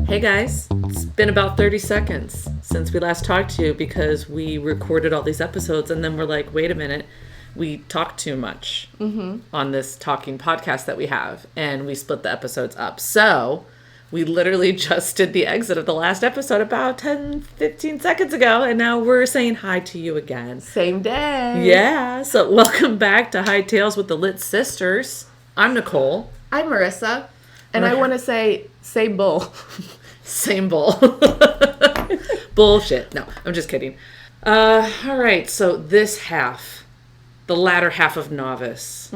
Hey guys, it's been about 30 seconds since we last talked to you because we recorded all these episodes and then we're like, wait a minute, we talked too much on this talking podcast that we have, and we split the episodes up. So we literally just did the exit of the last episode about 10-15 seconds ago, and now we're saying hi to you again. Same day. Yeah, so welcome back to High Tales with the Lit Sisters. I'm Nicole. I'm Marisa. And I want to say, same bull. Same bull. Bullshit. No, I'm just kidding. All right, so this half, the latter half of Novice.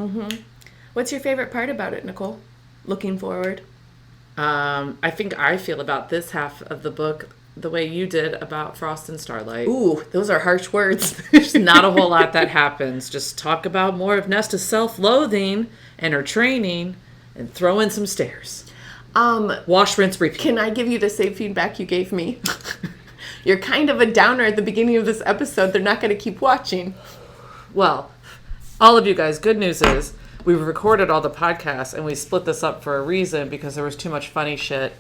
What's your favorite part about it, Nicole? Looking forward. I think I feel about this half of the book the way you did about Frost and Starlight. Ooh, those are harsh words. There's not a whole lot that happens. Just talk about more of Nesta's self-loathing and her training and throw in some stairs. Wash, rinse, repeat. Can I give you the same feedback you gave me? You're kind of a downer at the beginning of this episode. They're not going to keep watching. Well, all of you guys, good news is we've recorded all the podcasts and we split this up for a reason because there was too much funny shit.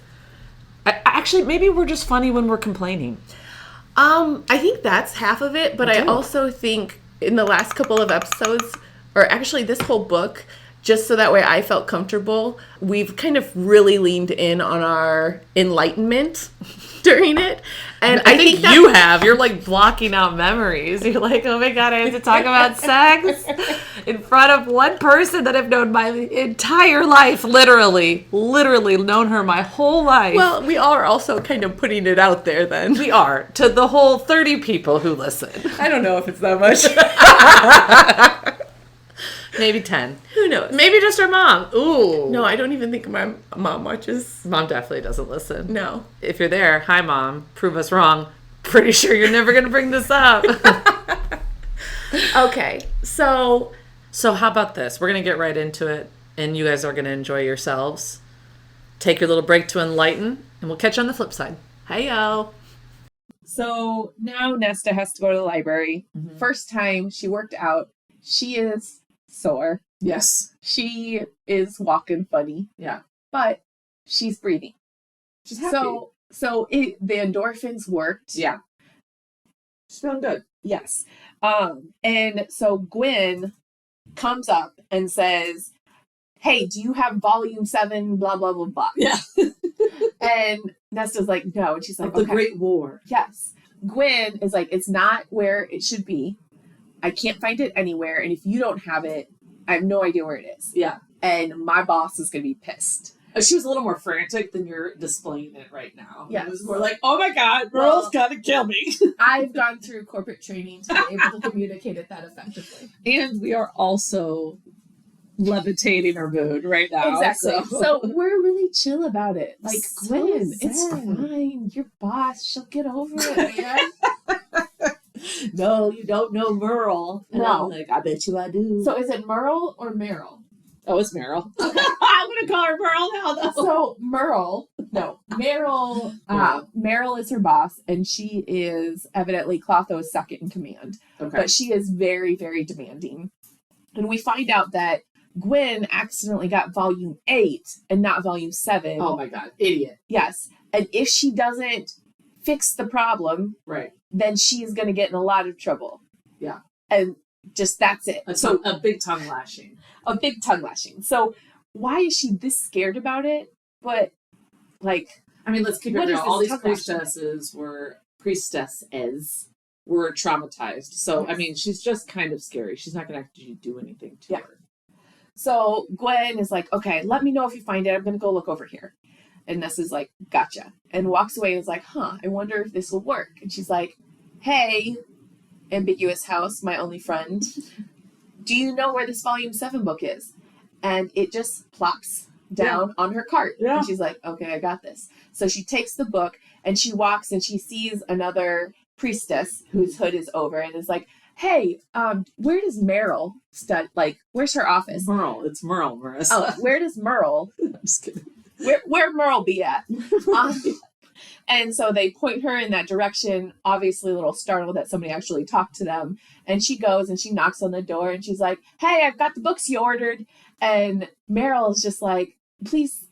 Actually, maybe we're just funny when we're complaining. I think that's half of it, but I also think in the last couple of episodes, or actually this whole book, just so that way I felt comfortable, we've kind of really leaned in on our enlightenment during it. And I think you have. You're like blocking out memories. You're like, oh my God, I have to talk about sex in front of one person that I've known my entire life. Literally known her my whole life. Well, we are also kind of putting it out there then. We are. To the whole 30 people who listen. I don't know if it's that much. Maybe 10. Who knows? Maybe just our mom. Ooh. No, I don't even think my mom watches. Mom definitely doesn't listen. No. If you're there, hi Mom. Prove us wrong. Pretty sure you're never going to bring this up. Okay. So how about this? We're going to get right into it, and you guys are going to enjoy yourselves. Take your little break to enlighten, and we'll catch you on the flip side. Hey-yo. So now Nesta has to go to the library. First time she worked out. She is sore. Yes. She is walking funny. Yeah. But she's breathing. She's happy. So the endorphins worked. Yeah. She's feeling good. Yes. And so Gwen comes up and says, hey, do you have volume 7, blah, blah, blah, blah. Yeah. And Nesta's like, no. And she's like, the Great War. Yes. Gwen is like, it's not where it should be. I can't find it anywhere. And if you don't have it, I have no idea where it is. Yeah. And my boss is going to be pissed. She was a little more frantic than you're displaying it right now. Yes. It was more like, oh my God, Merle's got to kill me. I've gone through corporate training to be able to communicate it that effectively. And we are also levitating our mood right now. Exactly. So we're really chill about it. Like, So Gwen, zen. it's fine. Your boss, she'll get over it, man. No, you don't know Merle. And No. I'm like, I bet you I do. So is it Merle or Meryl? Oh, it's Meryl. I'm going to call her Merle now, though. So Meryl is her boss, and she is evidently Clotho's second in command. Okay. But she is very, very demanding. And we find out that Gwen accidentally got volume 8 and not volume 7. Oh my God. Idiot. Yes. And if she doesn't fix the problem, Right. then she is going to get in a lot of trouble. Yeah. And just that's it. So a big tongue lashing. A big tongue lashing. So why is she this scared about it? But like, I mean, let's keep it What real. is this All these tongue lashing? priestesses were traumatized. So, I mean, she's just kind of scary. She's not going to actually do anything to Yeah. her. so Gwen is like, okay, let me know if you find it. I'm going to go look over here. And Nessa's like, gotcha. And walks away and is like, I wonder if this will work. And she's like, hey, ambiguous house, my only friend, do you know where this volume 7 book is? And it just plops down on her cart. Yeah. And she's like, okay, I got this. So she takes the book and she walks and she sees another priestess whose hood is over and is like, hey, where does Meryl where's her office? Merle. It's Merle, Marissa. Oh, where does Merle? I'm just kidding. Where Merle be at? And so they point her in that direction, obviously a little startled that somebody actually talked to them. And she goes and she knocks on the door and she's like, hey, I've got the books you ordered. And Meryl is just like, please,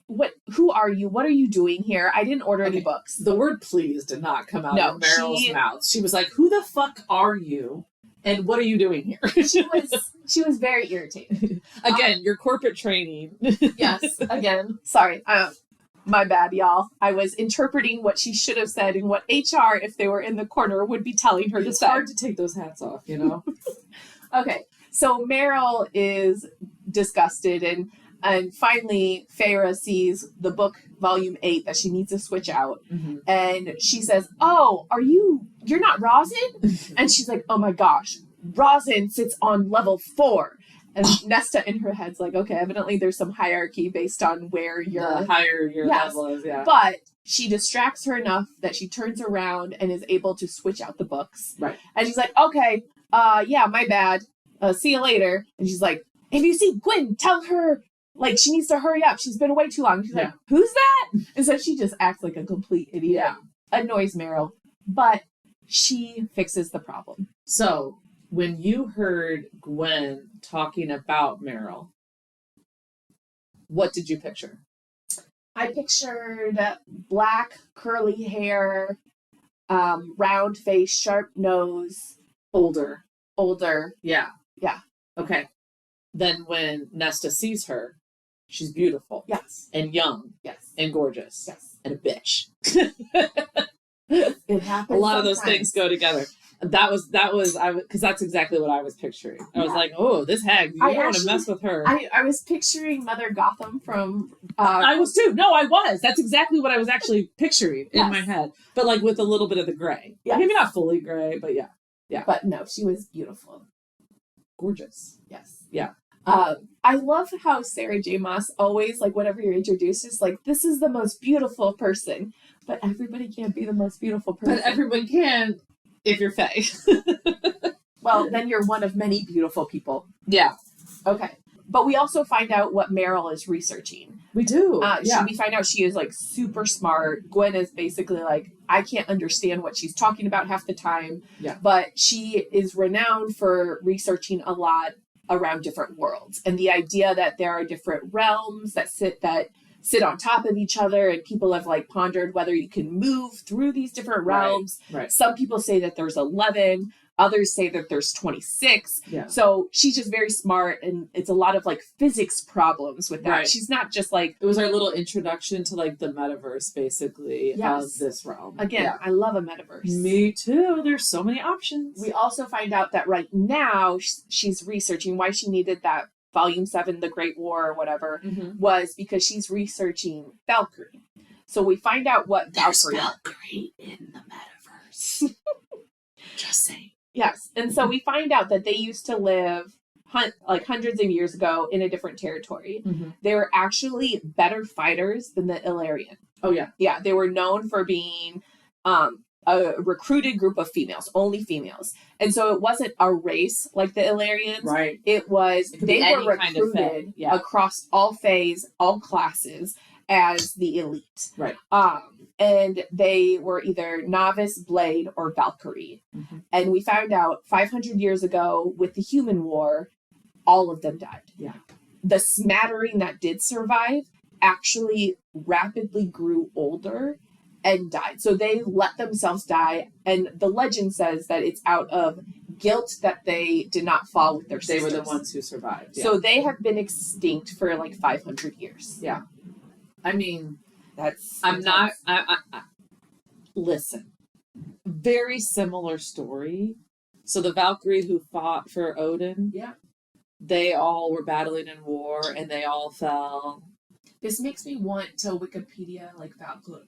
who are you? What are you doing here? I didn't order any books. The word please did not come out of Meryl's mouth. She was like, who the fuck are you? And what are you doing here? She was very irritated. Again, your corporate training. Yes, again. Sorry. My bad, y'all. I was interpreting what she should have said and what HR, if they were in the corner, would be telling her to say. It's hard to take those hats off, you know? Okay. So Meryl is disgusted and finally Feyre sees the book volume 8 that she needs to switch out. Mm-hmm. And she says, oh, you're not Rosin? And she's like, oh my gosh, Rosin sits on level 4. And Nesta in her head's like, okay, evidently there's some hierarchy based on where the higher your level is, yeah. But she distracts her enough that she turns around and is able to switch out the books. Right. And she's like, okay, yeah, my bad. See you later. And she's like, if you see Gwen, tell her, like, she needs to hurry up. She's been away too long. She's like, who's that? And so she just acts like a complete idiot. Yeah. Annoys Meryl. But she fixes the problem. So when you heard Gwen talking about Meryl, what did you picture? I pictured black, curly hair, round face, sharp nose. Older. Yeah. Yeah. Okay. Then when Nesta sees her, she's beautiful. Yes. And young. Yes. And gorgeous. Yes. And a bitch. It happens. A lot of those things go together. That was because that's exactly what I was picturing. I was like, oh, this hag, you don't want to mess with her. I was picturing Mother Gotham from... I was too. No, I was. That's exactly what I was actually picturing in my head. But like with a little bit of the gray. Yes. Maybe not fully gray, but yeah. Yeah. But no, she was beautiful. Gorgeous. Yes. Yeah. I love how Sarah J. Maas always, like, whenever you're introduced, is like, this is the most beautiful person. But everybody can't be the most beautiful person. But everyone can if you're Fae. Well, then you're one of many beautiful people. Yeah. Okay. But we also find out what Meryl is researching. We do. We find out she is, like, super smart. Gwen is basically like, I can't understand what she's talking about half the time. Yeah. But she is renowned for researching a lot around different worlds. And the idea that there are different realms that sit on top of each other, and people have like pondered whether you can move through these different realms. Right. Some people say that there's 11, others say that there's 26. Yeah. So she's just very smart, and it's a lot of like physics problems with that. Right. She's not just like... It was our little introduction to like the metaverse, basically, of this realm. Again, I love a metaverse. Me too. There's so many options. We also find out that right now she's researching why she needed that Volume 7, The Great War or whatever, was because she's researching Valkyrie. So we find out what Valkyrie in the metaverse. Just saying. Yes. And so we find out that they used to live like hundreds of years ago in a different territory. Mm-hmm. They were actually better fighters than the Illyrian. Oh, yeah. Yeah. They were known for being a recruited group of females, only females. And so it wasn't a race like the Illyrians. Right. It was, they were recruited across all phase, all classes as the elite. Right. And they were either novice, blade, or Valkyrie. Mm-hmm. And we found out 500 years ago with the human war, all of them died. Yeah. The smattering that did survive actually rapidly grew older and died. So they let themselves die. And the legend says that it's out of guilt that they did not fall with their sisters. They were the ones who survived. Yeah. So they have been extinct for like 500 years. Yeah. I mean, that's... Listen. Very similar story. So the Valkyrie who fought for Odin. Yeah. They all were battling in war and they all fell. This makes me want to Wikipedia like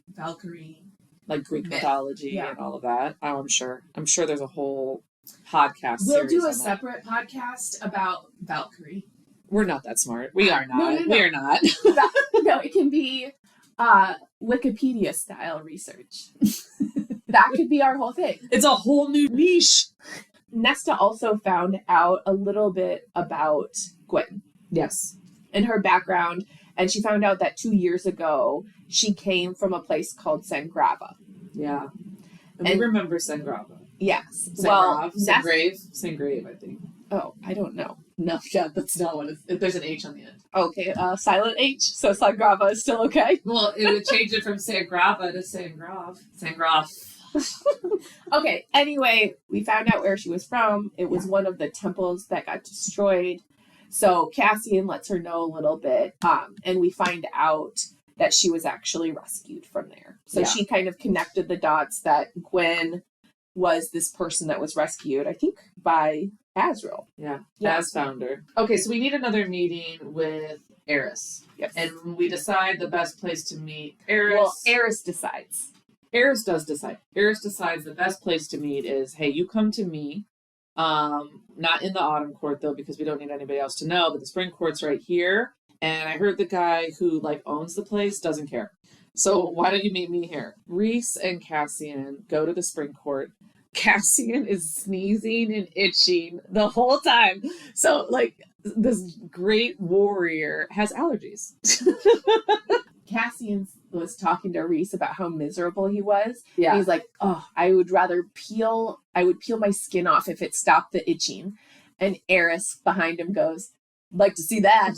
Valkyrie, like Greek mythology and all of that. Oh, I'm sure there's a whole podcast. We'll do a separate podcast about Valkyrie. We're not that smart. We are not. No. We are not. No, it can be Wikipedia style research. That could be our whole thing. It's a whole new niche. Nesta also found out a little bit about Gwen. Yes. And her background. And she found out that 2 years ago, she came from a place called Sangrava. Yeah. And we remember Sangrava. Yes. Sangrave, I think. Oh, I don't know. No, yeah, that's not what it's... There's an H on the end. Okay, silent H, so Sangrava is still okay? Well, it would change it from Sangrava to Sangrav. Sangrav. Okay, anyway, we found out where she was from. It was one of the temples that got destroyed. So Cassian lets her know a little bit, and we find out that she was actually rescued from there. So she kind of connected the dots that Gwen was this person that was rescued, I think, by Azrael. Yeah, as founder. Okay, so we need another meeting with Eris. Yes. And we decide the best place to meet Eris. Well, Eris decides. Eris does decide. Eris decides the best place to meet is, hey, you come to me. Not in the autumn court, though, because we don't need anybody else to know, but the spring court's right here. And I heard the guy who, like, owns the place doesn't care. So why don't you meet me here? Rhys and Cassian go to the spring court. Cassian is sneezing and itching the whole time. So, like, this great warrior has allergies. Cassian was talking to Rhys about how miserable he was. Yeah. And he's like, oh, I would peel my skin off if it stopped the itching. And Eris behind him goes, like to see that.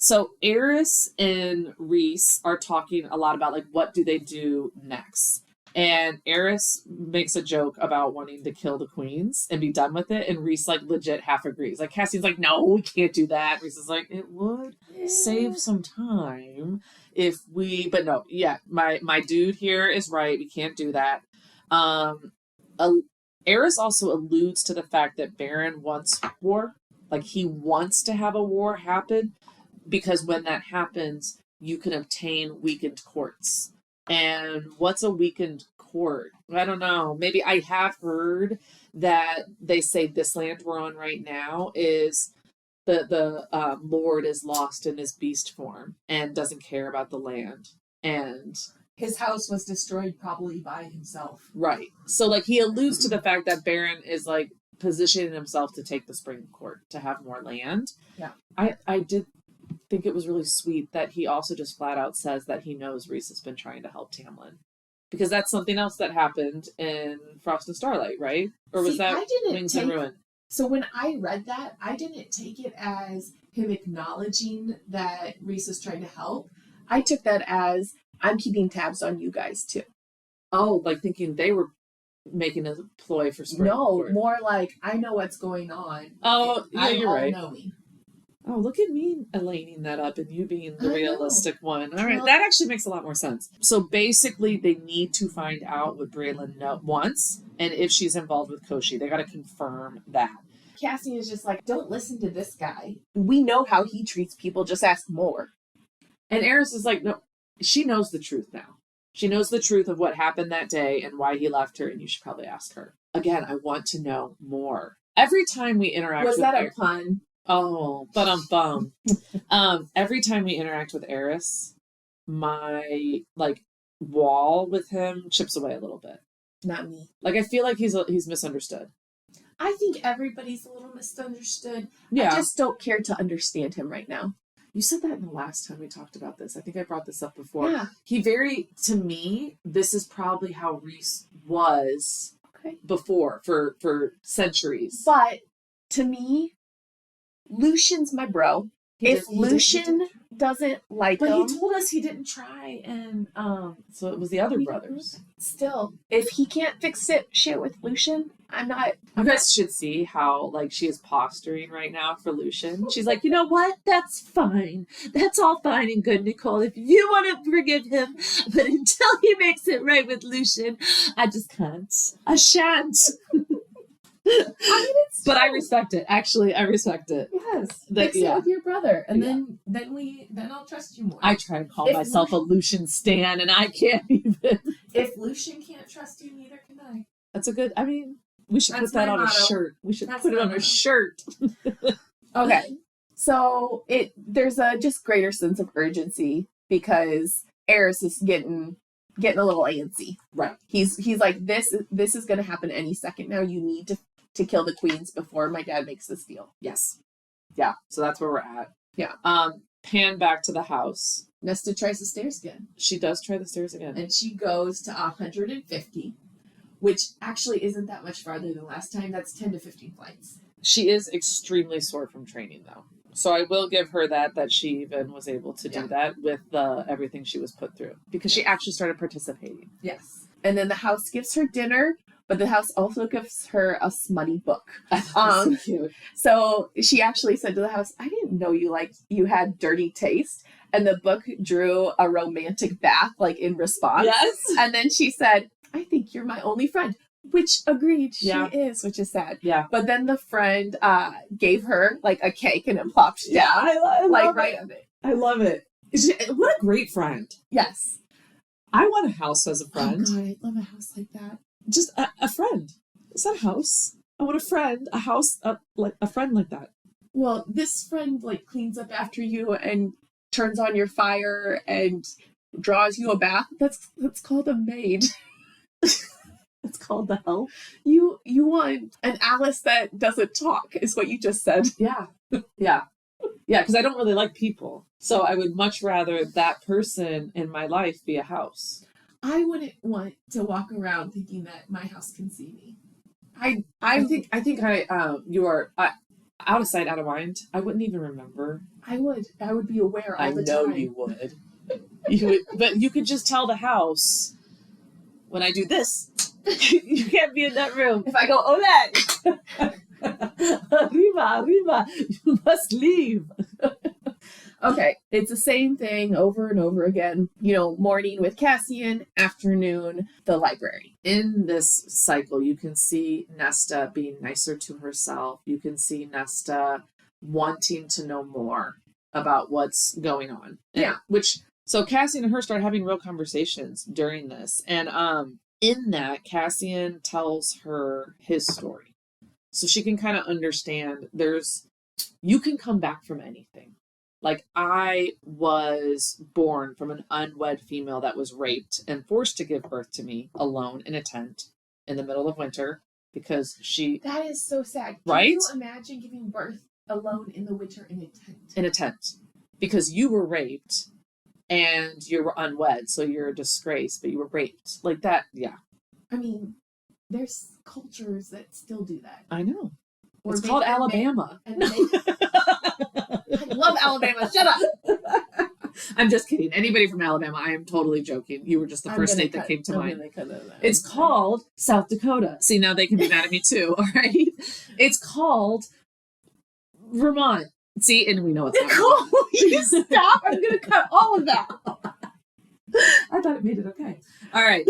So Eris and Rhys are talking a lot about, like, what do they do next? And Eris makes a joke about wanting to kill the queens and be done with it. And Rhys, like, legit half agrees. Like, Cassian's like, no, we can't do that. Rhys is like, it would save some time if we... But no, yeah, my dude here is right. We can't do that. Eris also alludes to the fact that Baron wants war. Like, he wants to have a war happen. Because when that happens, you can obtain weakened courts. And what's a weakened court? I don't know. Maybe I have heard that they say this land we're on right now is the Lord is lost in his beast form and doesn't care about the land. And his house was destroyed probably by himself. Right. So, like, he alludes to the fact that Baron is, like, positioning himself to take the spring court, to have more land. Yeah. I did think it was really sweet that he also just flat out says that he knows Rhys has been trying to help Tamlin. Because that's something else that happened in Frost and Starlight, right? Or was that Wings and Ruin? So when I read that, I didn't take it as him acknowledging that Rhys is trying to help. I took that as, I'm keeping tabs on you guys, too. Oh, like thinking they were making a ploy for spring court. More like, I know what's going on. Oh, yeah, you're right. Knowing. Oh, look at me Elaining that up and you being the realistic one. All right, that actually makes a lot more sense. So basically, they need to find out what Braylon wants and if she's involved with Koshi. They got to confirm that. Cassian is just like, don't listen to this guy. We know how he treats people, just ask more. And Eris is like, no, she knows the truth now. She knows the truth of what happened that day and why he left her, and you should probably ask her. Again, I want to know more. Every time we interact with... Was that a pun? Oh, but bum. Every time we interact with Eris, my, like, wall with him chips away a little bit. Not me. Like, I feel like he's misunderstood. I think everybody's a little misunderstood. Yeah. I just don't care to understand him right now. You said that in the last time we talked about this. I think I brought this up before. Yeah. To me, this is probably how Rhys was before, for centuries. But, to me, Lucian's my bro. If Lucian doesn't like him... But he told us he didn't try, and so it was the other brothers. Still, if he can't fix shit with Lucian, I'm not... You guys should see how, like, she is posturing right now for Lucian. She's like, you know what? That's fine. That's all fine and good, Nicole, if you want to forgive him. But until he makes it right with Lucian, I just can't. I shan't. But I respect it. Actually, I respect it. Yes. Fix it with your brother. And then I'll trust you more. I try and call myself a Lucian stan, and I can't even. If Lucian can't trust you, neither can I. That's a good... I mean, we should put that on a shirt. We should put it on a shirt. Okay. So there's a just greater sense of urgency because Eris is getting a little antsy. Right. He's like, this is going to happen any second now. You need to kill the queens before my dad makes this deal. Yes. Yeah. So that's where we're at. Yeah. Pan back to the house. Nesta tries the stairs again. She does try the stairs again. And she goes to 150, which actually isn't that much farther than last time. That's 10 to 15 flights. She is extremely sore from training, though. So I will give her that she even was able to do that with everything she was put through. Because she actually started participating. Yes. And then the house gives her dinner, but the house also gives her a smutty book. So cute. So she actually said to the house, I didn't know you had dirty taste. And the book drew a romantic bath, like, in response. Yes. And then she said, I think you're my only friend. Which agreed, she is, which is sad. Yeah. But then the friend gave her, like, a cake and it plopped down. I love right it. on it. I love it. What a great friend. Yes. I want a house as a friend. Oh God, I love a house like that. Just a friend. It's not a house. I want a friend, a house, like a friend like that. Well, this friend, like, cleans up after you and turns on your fire and draws you a bath. That's called a maid. It's called the hell. You want an Alice that doesn't talk, is what you just said. Yeah. Yeah. Yeah, because I don't really like people. So I would much rather that person in my life be a house. I wouldn't want to walk around thinking that my house can see me. I think you are out of sight, out of mind. I wouldn't even remember. I would be aware all the time. I know you would. You would, but you could just tell the house when I do this. You can't be in that room. If I go, Olette! Arriba, you must leave. Okay, it's the same thing over and over again. You know, morning with Cassian, afternoon, the library. In this cycle, you can see Nesta being nicer to herself. You can see Nesta wanting to know more about what's going on. So Cassian and her start having real conversations during this. And in that, Cassian tells her his story. So she can kind of understand you can come back from anything. Like, I was born from an unwed female that was raped and forced to give birth to me alone in a tent in the middle of winter because That is so sad. Right? Can you imagine giving birth alone in the winter in a tent? In a tent. Because you were raped and you were unwed, so you're a disgrace, but you were raped. Like that, yeah. I mean, there's cultures that still do that. I know. Or It's called Alabama. I love Alabama. Shut up. I'm just kidding. Anybody from Alabama, I am totally joking. You were just the first state that came to mind. It's called South Dakota. See, now they can be mad at me too, all right? It's called Vermont. See, and we know it's not Nicole, you stop. I'm going to cut all of that. I thought it made it okay. All right.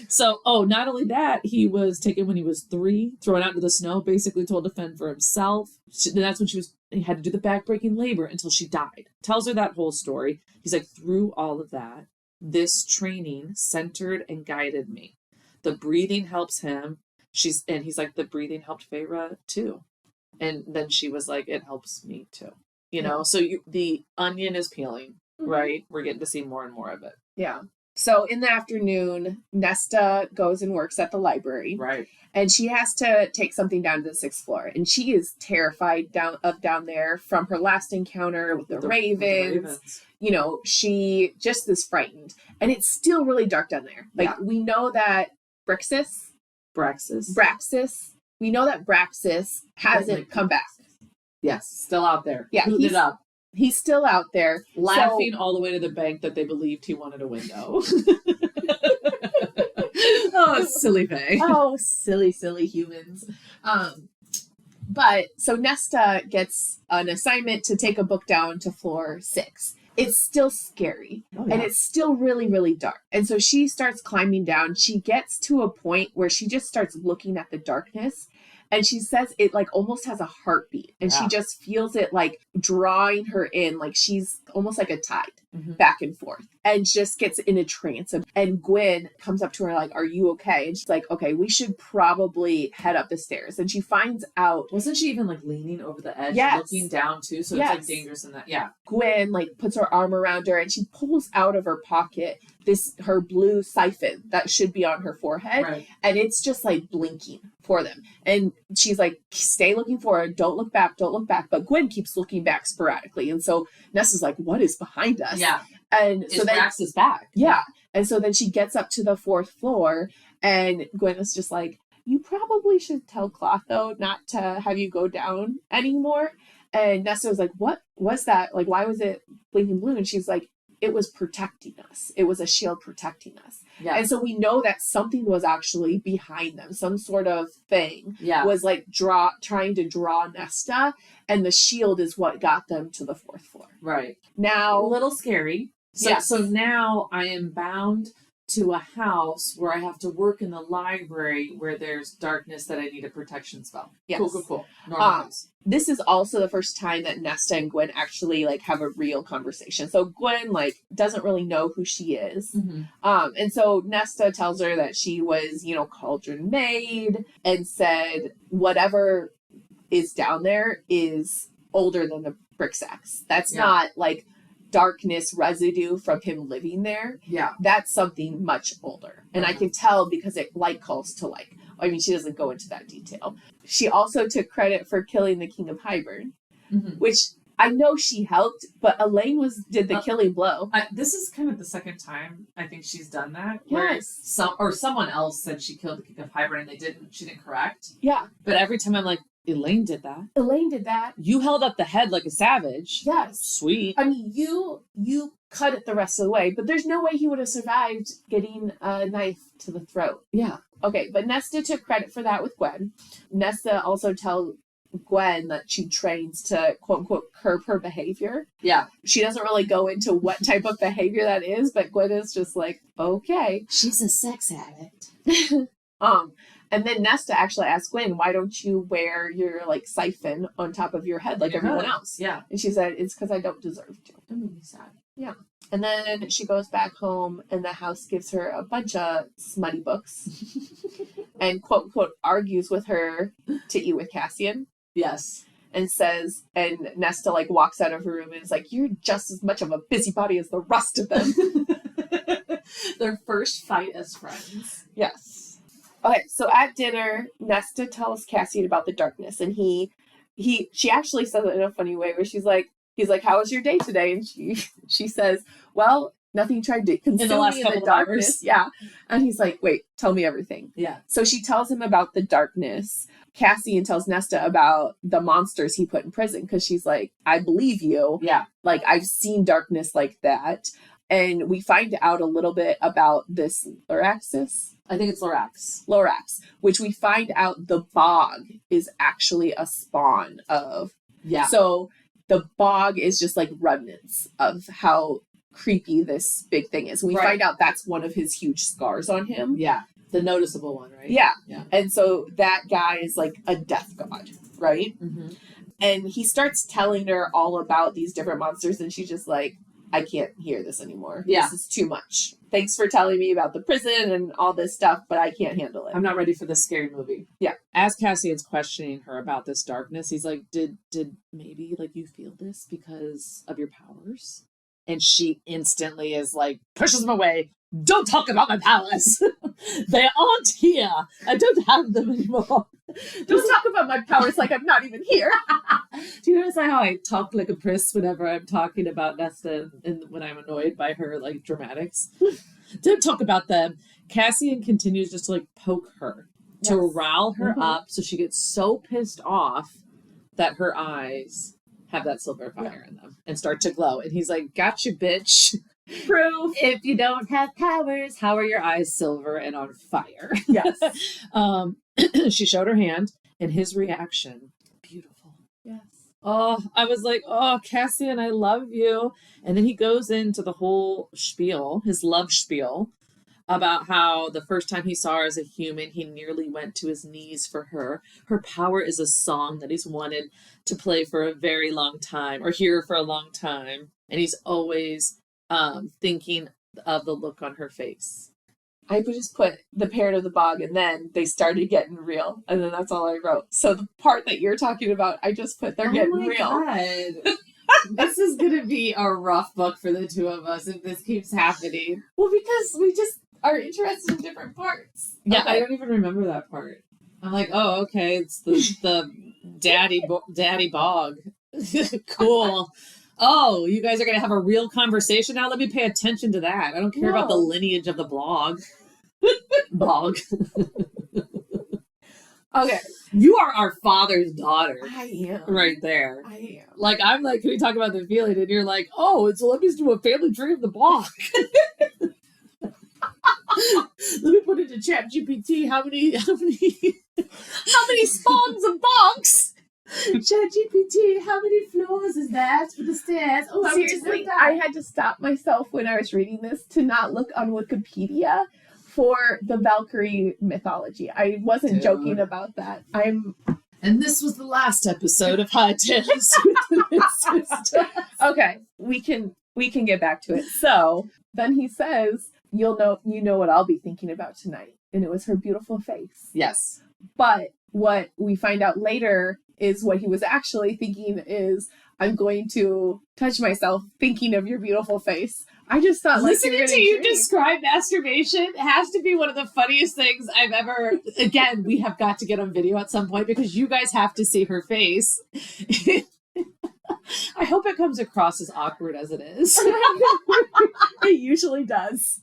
So, not only that, he was taken when he was 3, thrown out into the snow, basically told to fend for himself. That's when he had to do the backbreaking labor until she died. Tells her that whole story. He's like, through all of that, this training centered and guided me. The breathing helps him. He's like, the breathing helped Feyre too. And then she was like, it helps me too. You know, so the onion is peeling, right? We're getting to see more and more of it. Yeah. So in the afternoon, Nesta goes and works at the library. Right. And she has to take something down to the 6th floor. And she is terrified down there from her last encounter with the ravens. You know, she just is frightened. And it's still really dark down there. Like, we know that Braxis, we know that Braxis hasn't come back. Yes, still out there. Yeah, he's still out there. Laughing all the way to the bank that they believed he wanted a window. Oh, silly Faye. Oh, silly humans. But so Nesta gets an assignment to take a book down to floor 6. It's still scary. And it's still really, really dark. And so she starts climbing down. She gets to a point where she just starts looking at the darkness. And she says it like almost has a heartbeat. And she just feels it like drawing her in, like she's almost like a tide back and forth. And just gets in a trance. And Gwen comes up to her like, are you okay? And she's like, okay, we should probably head up the stairs. And she finds out. Wasn't she even like leaning over the edge, looking down too? So it's like dangerous in that. Yeah. Gwen like puts her arm around her and she pulls out of her pocket her blue siphon that should be on her forehead. Right. And it's just like blinking for them. And she's like, stay looking forward. Don't look back. But Gwen keeps looking back sporadically. And so Nessa's like, what is behind us? Yeah. And so then Rax's back. Yeah. And so then she gets up to the 4th floor and Gwen is just like, you probably should tell Clotho not to have you go down anymore. And Nesta was like, what was that? Like, why was it blinking blue? And she's like, it was protecting us. It was a shield protecting us. Yeah. And so we know that something was actually behind them. Some sort of thing was like trying to draw Nesta. And the shield is what got them to the 4th floor. Right. Now, a little scary. So now I am bound to a house where I have to work in the library where there's darkness that I need a protection spell. Yes. Cool. Normal. This is also the first time that Nesta and Gwen actually like have a real conversation. So Gwen like doesn't really know who she is. Mm-hmm. And so Nesta tells her that she was, cauldron maid and said whatever is down there is older than the brick sacks. That's not like darkness residue from him living there. Yeah. That's something much older. And I can tell because it like calls to like. I mean, she doesn't go into that detail. She also took credit for killing the King of Hybern, which I know she helped, but Elaine did the killing blow. This is kind of the second time I think she's done that. Yes. Where someone else said she killed the King of Hybern and she didn't correct. Yeah. But every time I'm like, Elaine did that. Elaine did that. You held up the head like a savage. Yes. Sweet. I mean, you cut it the rest of the way, but there's no way he would have survived getting a knife to the throat. Yeah. Okay, but Nesta took credit for that with Gwen. Nesta also tells Gwen that she trains to, quote unquote, curb her behavior. Yeah. She doesn't really go into what type of behavior that is, but Gwen is just like, okay. She's a sex addict. And then Nesta actually asked Gwen, why don't you wear your like siphon on top of your head like everyone else? Yeah. And she said, it's because I don't deserve to. That made me sad. Yeah. And then she goes back home and the house gives her a bunch of smutty books and quote unquote argues with her to eat with Cassian. Yes. And says, and Nesta like walks out of her room and is like, you're just as much of a busybody as the rest of them. Their first fight as friends. Yes. Okay, so at dinner, Nesta tells Cassian about the darkness, and she actually says it in a funny way where he's like, how was your day today? And she says, well, nothing tried to consume in the last me couple in the darkness. Hours. Yeah. And he's like, wait, tell me everything. Yeah. So she tells him about the darkness. Cassian tells Nesta about the monsters he put in prison because she's like, I believe you. Yeah. Like, I've seen darkness like that. And we find out a little bit about this Loraxus. I think it's Lorax, which we find out the bog is actually a spawn of. Yeah. So the bog is just like remnants of how creepy this big thing is. We find out that's one of his huge scars on him. Yeah. The noticeable one, right? Yeah. Yeah. And so that guy is like a death god, right? Mm-hmm. And he starts telling her all about these different monsters and she's just like, I can't hear this anymore. Yeah. This is too much. Thanks for telling me about the prison and all this stuff, but I can't handle it. I'm not ready for this scary movie. Yeah. As Cassian's questioning her about this darkness, he's like, did maybe like you feel this because of your powers? And she instantly is like, pushes him away. Don't talk about my powers. They aren't here. I don't have them anymore. Don't talk about my powers like I'm not even here. Do you notice how I talk like a priss whenever I'm talking about Nesta and when I'm annoyed by her like dramatics? Don't talk about them. Cassian continues just to like poke her to rile her up so she gets so pissed off that her eyes have that silver fire in them and start to glow. And he's like, gotcha, bitch. Proof. If you don't have powers, how are your eyes silver and on fire? Yes. She showed her hand, and his reaction, beautiful. Yes. Oh, I was like, oh, Cassian, I love you. And then he goes into the whole spiel, his love spiel, about how the first time he saw her as a human, he nearly went to his knees for her. Her power is a song that he's wanted to play for a very long time, or hear for a long time. And he's always thinking of the look on her face. I would just put the parent of the bog and then they started getting real. And then that's all I wrote. So the part that you're talking about, I just put they're getting real. God. This is going to be a rough book for the two of us if this keeps happening. Well, because we just are interested in different parts. Yeah, okay. I don't even remember that part. I'm like, oh, okay, it's the daddy bog. Cool. Oh, you guys are going to have a real conversation now? Let me pay attention to that. I don't care about the lineage of the blog. Blog. Okay. You are our father's daughter. I am. Right there. I am. Like, I'm like, can we talk about the feeling? And you're like, oh, so let me do a family tree of the blog. Let me put into ChatGPT how many spawns of box? ChatGPT, how many floors is that for the stairs? Oh, Seriously, I had to stop myself when I was reading this to not look on Wikipedia for the Valkyrie mythology. I wasn't joking about that. And this was the last episode of Hot Tales with the Sisters. Okay, we can get back to it. So then he says, you know what I'll be thinking about tonight. And it was her beautiful face. Yes. But what we find out later is what he was actually thinking is, I'm going to touch myself thinking of your beautiful face. I just thought, listening to you describe masturbation has to be one of the funniest things I've ever. Again, we have got to get on video at some point because you guys have to see her face. I hope it comes across as awkward as it is. It usually does.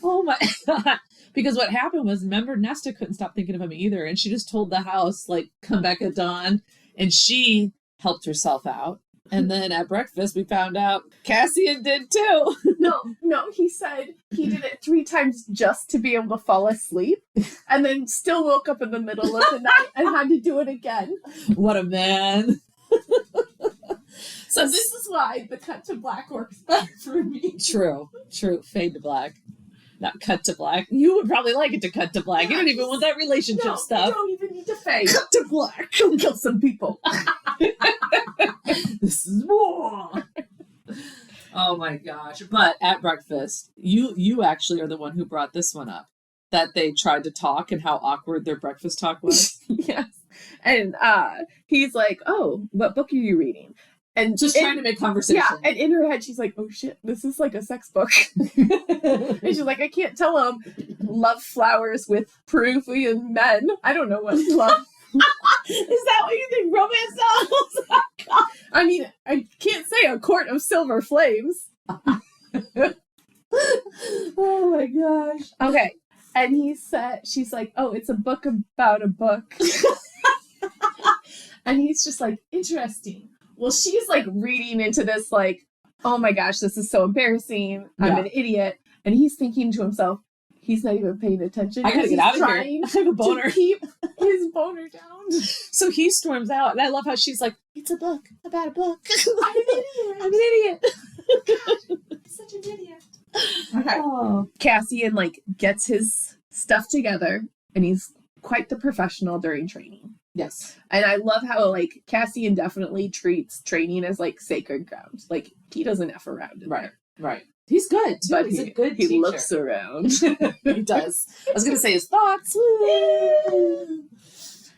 Oh my God. Because what happened was, remember, Nesta couldn't stop thinking of him either. And she just told the house, like, come back at dawn. And she helped herself out. And then at breakfast, we found out Cassian did too. No, he said he did it 3 times just to be able to fall asleep. And then still woke up in the middle of the night and had to do it again. What a man. So this is why the cut to black works better for me. True. Fade to black. Not cut to black. You would probably like it to cut to black. You don't even want that relationship stuff. You don't even need to fade. Cut to black. Go kill some people. This is war. Oh my gosh. But at breakfast, you actually are the one who brought this one up. That they tried to talk and how awkward their breakfast talk was. Yes. And he's like, oh, what book are you reading? And just trying to make conversation. Yeah, and in her head, she's like, oh shit, this is like a sex book. And she's like, I can't tell him love flowers with Peruvian men. I don't know what love. Is that what you think romance novels? I mean, I can't say a court of silver flames. Oh my gosh. Okay. And she's like, oh, it's a book about a book. And he's just like, interesting. Well, she's like reading into this like, oh my gosh, this is so embarrassing. I'm an idiot. And he's thinking to himself, he's not even paying attention. I gotta get out of here. I have a boner. To keep his boner down. So he storms out. And I love how she's like, it's a book about a book. I'm an idiot. I'm an idiot. God, such an idiot. Okay. Oh. Cassian like gets his stuff together and he's quite the professional during training. Yes. And I love how like Cassian definitely treats training as like sacred ground. Like he doesn't F around in there. Right. He's good too. But he's a good he teacher. looks around. He does. I was gonna say his thoughts.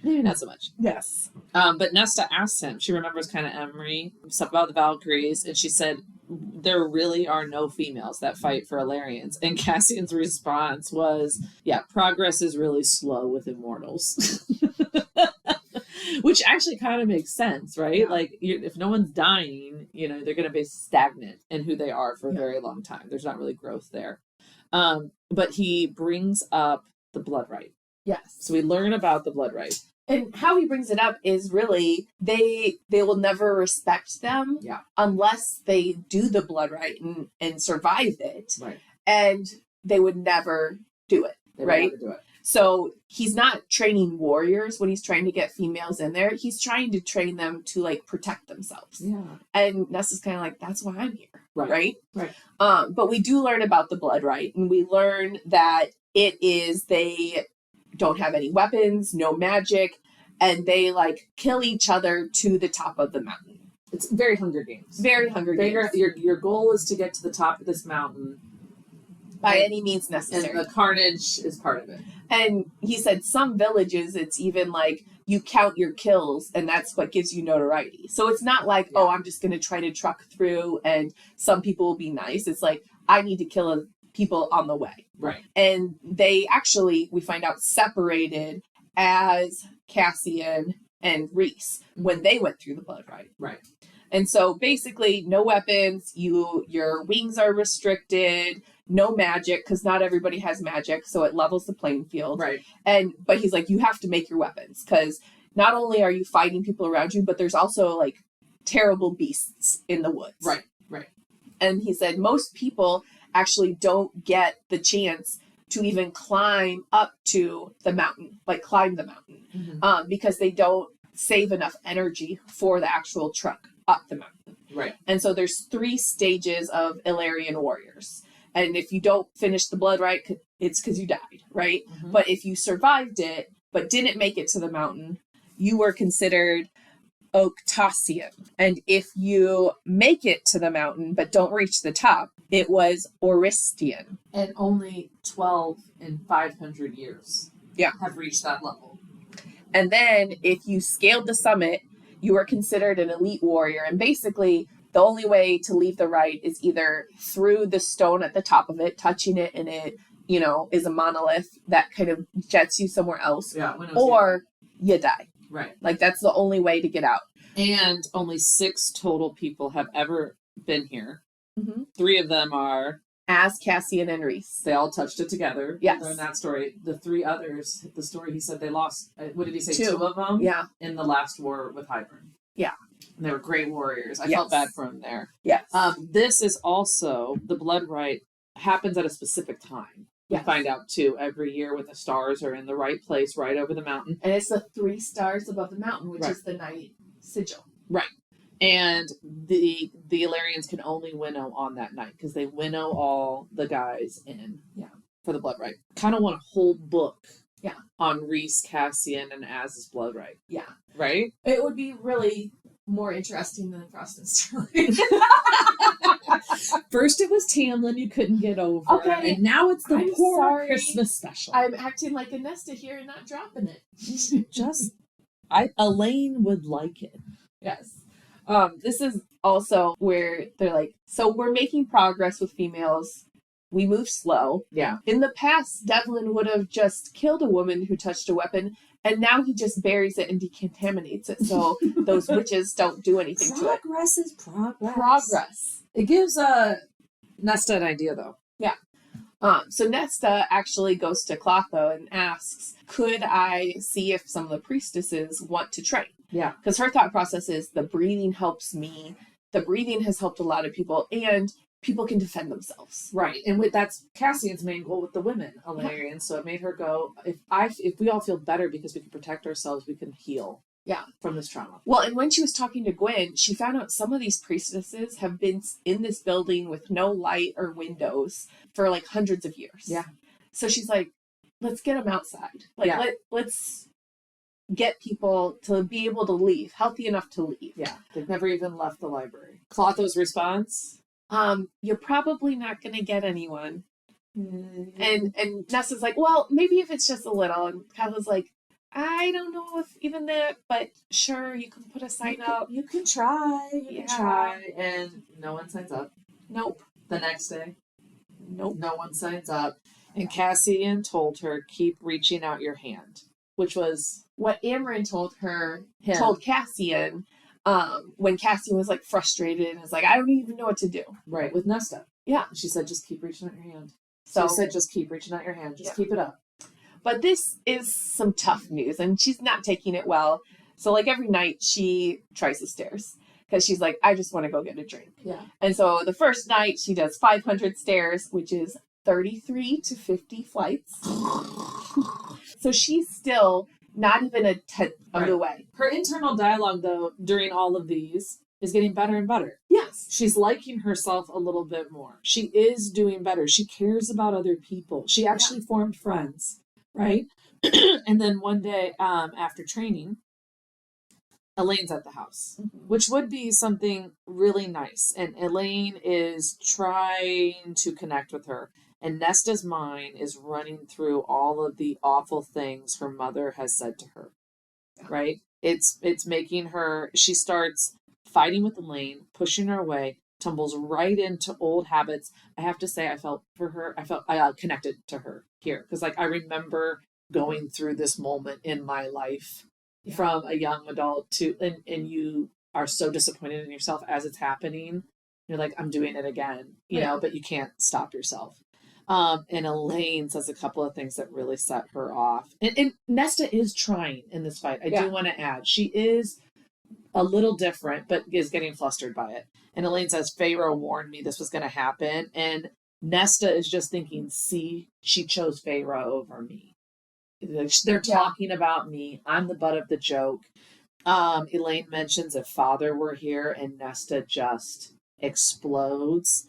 Maybe not so much. Yes. But Nesta asked him, she remembers kind of Emery, stuff about the Valkyries, and she said, there really are no females that fight for Alarians. And Cassian's response was, yeah, progress is really slow with immortals. Which actually kind of makes sense, right? Yeah. Like, if no one's dying, they're going to be stagnant in who they are for a very long time. There's not really growth there. But he brings up the blood right. Yes. So we learn about the blood right. And how he brings it up is really they will never respect them unless they do the blood right and survive it. Right. And they would never do it. Right. Never do it. So he's not training warriors when he's trying to get females in there. He's trying to train them to like protect themselves. Yeah. And Nessa's kind of like, that's why I'm here. Right. But we do learn about the blood right. And we learn that they don't have any weapons, no magic, and they like kill each other to the top of the mountain. It's very Hunger Games. Very Hunger Games. Your goal is to get to the top of this mountain by any means necessary. And the carnage is part of it. And he said some villages, it's even like you count your kills and that's what gives you notoriety. So it's not like, oh, I'm just going to try to truck through and some people will be nice. It's like, I need to kill people on the way. Right. And they actually, we find out, separated as Cassian and Rhys when they went through the blood right. Right. And so basically no weapons, your wings are restricted, no magic, because not everybody has magic, so it levels the playing field. Right. But he's like, you have to make your weapons, because not only are you fighting people around you, but there's also like terrible beasts in the woods. Right. And he said most people actually don't get the chance to even climb up to the mountain, like climb the mountain, because they don't save enough energy for the actual trek up the mountain. Right. And so there's 3 stages of Illyrian warriors. And if you don't finish the blood rite, it's because you died, right? But if you survived it, but didn't make it to the mountain, you were considered Octasian. And if you make it to the mountain, but don't reach the top, it was Oristian. And only 12 in 500 years have reached that level. And then if you scaled the summit, you were considered an elite warrior. And basically, the only way to leave the rite is either through the stone at the top of it, touching it, and it, is a monolith that kind of jets you somewhere else. Yeah. Or you die. Right. Like, that's the only way to get out. And only 6 total people have ever been here. 3 of them are... As Cassian and Reese. They all touched it together. Yes. In that story. The 3 others, the story he said they lost, what did he say, 2 of them? Yeah. In the last war with Hybern. Yeah. And they were great warriors. I felt bad for him there. Yes. This is also, the blood rite happens at a specific time. We find out too every year when the stars are in the right place, right over the mountain. And it's the 3 stars above the mountain, which is the night sigil. Right. And the Illyrians can only winnow on that night because they winnow all the guys in for the blood rite. Kind of want a whole book on Reese, Cassian, and Az's blood rite. Yeah. Right? It would be really more interesting than Frost and Sterling. First it was Tamlin you couldn't get over. Okay. And now it's the horror sorry. Christmas special. I'm acting like a Nesta here and not dropping it. Elaine would like it. Yes. This is also where they're like, so we're making progress with females. We move slow. Yeah. In the past, Devlin would have just killed a woman who touched a weapon, and now he just buries it and decontaminates it, so those witches don't do anything to it. Progress is progress. Progress. It gives Nesta an idea, though. Yeah. So Nesta actually goes to Clotho and asks, could I see if some of the priestesses want to train? Yeah. Because her thought process is the breathing helps me. The breathing has helped a lot of people, and people can defend themselves. Right. And that's Cassian's main goal with the women, Illyrians. So it made her go, if we all feel better because we can protect ourselves, we can heal. Yeah. From this trauma. Well, and when she was talking to Gwen, she found out some of these priestesses have been in this building with no light or windows for like hundreds of years. Yeah. So she's like, let's get them outside. Like, let's get people to be able to leave, healthy enough to leave. Yeah. They've never even left the library. Clotho's response? You're probably not going to get anyone. And Nessa's like, well, maybe if it's just a little. And Kyla's like, I don't know if even that, but sure, you can put a sign up. You can try. You can try. And no one signs up. Nope. The next day. Nope. No one signs up. And Cassian told her, keep reaching out your hand. Which was what Amren told Cassian, when Cassian was like frustrated and was like, I don't even know what to do. Right, with Nesta. Yeah. She said, just keep reaching out your hand. So she said, just keep reaching out your hand. Just keep it up. But this is some tough news, and she's not taking it well. So like every night she tries the stairs because she's like, I just want to go get a drink. Yeah. And so the first night she does 500 stairs, which is 33 to 50 flights. So she's still not even a tenth of the way. Her internal dialogue, though, during all of these is getting better and better. Yes. She's liking herself a little bit more. She is doing better. She cares about other people. She actually formed friends, right? And then one day after training, Elaine's at the house, which would be something really nice. And Elaine is trying to connect with her. And Nesta's mind is running through all of the awful things her mother has said to her, right? It's making her, she starts fighting with Elaine, pushing her away, tumbles right into old habits. I have to say, I felt for her, I connected to her here. Because like, I remember going through this moment in my life from a young adult to, and you are so disappointed in yourself as it's happening. You're like, I'm doing it again, you know, but you can't stop yourself. And Elaine says a couple of things that really set her off. And Nesta is trying in this fight. I do want to add, she is a little different, but is getting flustered by it. And Elaine says, Pharaoh warned me this was going to happen. And Nesta is just thinking, see, she chose Pharaoh over me. They're talking about me. I'm the butt of the joke. Elaine mentions if Father were here, and Nesta just explodes.